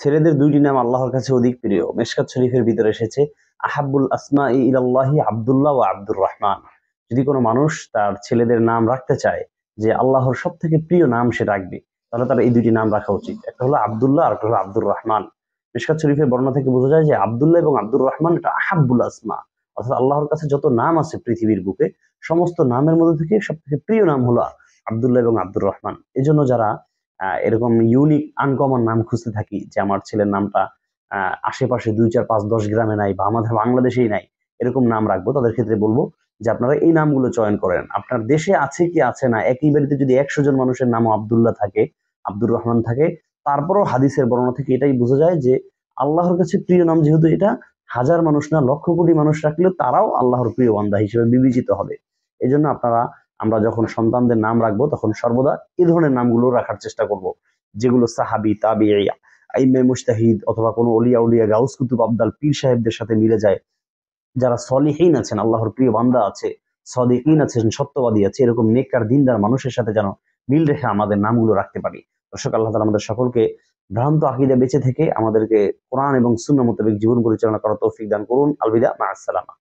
ছেলেদের দুইটি নাম আল্লাহর কাছে অধিক প্রিয়। মিশকাত শরীফের ভিতরে এসেছে, আহাব্বুল আসমাই ইলাল্লাহি আব্দুল্লাহ ওয়া আব্দুর রহমান। যদি কোনো মানুষ তার ছেলেদের নাম রাখতে চায় যে আল্লাহর সব থেকে প্রিয় নাম সে রাখবে, তাহলে তার এই দুইটি নাম রাখা উচিত। একটা হলো আব্দুল্লাহ আর একটা হলো আব্দুর রহমান। মিশকাত শরীফের বর্ণনা থেকে বোঝা যায় যে আব্দুল্লাহ এবং আব্দুর রহমান এটা আহাব্বুল আসমা, অর্থাৎ আল্লাহর কাছে যত নাম আছে পৃথিবীর বুকে, সমস্ত নামের মধ্যে থেকে সব থেকে প্রিয় নাম হলো আব্দুল্লাহ এবং আব্দুর রহমান। এই জন্য যারা এরকম ইউনিক আনকমন নাম খুঁজতে থাকি, যে আমার ছেলের নামটা আশেপাশে 2, 4, 5, 10 গ্রামে নাই বা আমাদের বাংলাদেশেই নাই, এরকম নাম রাখবো, তাদের ক্ষেত্রে বলবো যে আপনারা এই নামগুলো চয়ন করেন। আপনার দেশে আছে কি আছে না, একই বাড়িতে যদি 100 জন মানুষের নামও আব্দুল্লাহ থাকে, আব্দুর রহমান থাকে, তারপরও হাদিসের বর্ণনা থেকে এটাই বোঝা যায় যে আল্লাহর কাছে প্রিয় নাম যেহেতু এটা, হাজার মানুষ না লক্ষ কোটি মানুষ রাখলেও তারাও আল্লাহর প্রিয় বান্দা হিসেবে বিবেচিত হবে। এই জন্য আমরা যখন সন্তানদের নাম রাখবো তখন সর্বদা এই ধরনের নামগুলো রাখার চেষ্টা করব, যেগুলো সাহাবি, তাবিঈ, আইম্মে মুজতাহিদ অথবা কোনো অলিয়া উলিয়া, গাউস কুতুব, আবদাল, পীর সাহেবদের সাথে মিলে যায়। যারা সলিহিন আছেন, আল্লাহর প্রিয় বান্দা আছে, সদিকিন আছেন, সত্যবাদী আছে, এরকম নেককার দিনদার মানুষের সাথে যেন মিল রেখে আমাদের নামগুলো রাখতে পারি। দর্শক, আল্লাহ তাআলা আমাদের সকলকে ভ্রান্ত আকীদা বেঁচে থেকে আমাদেরকে কোরআন এবং সুন্নাহ মোতাবেক জীবন পরিচালনা করার তৌফিক দান করুন। আলবিদা, মা আসসালামা।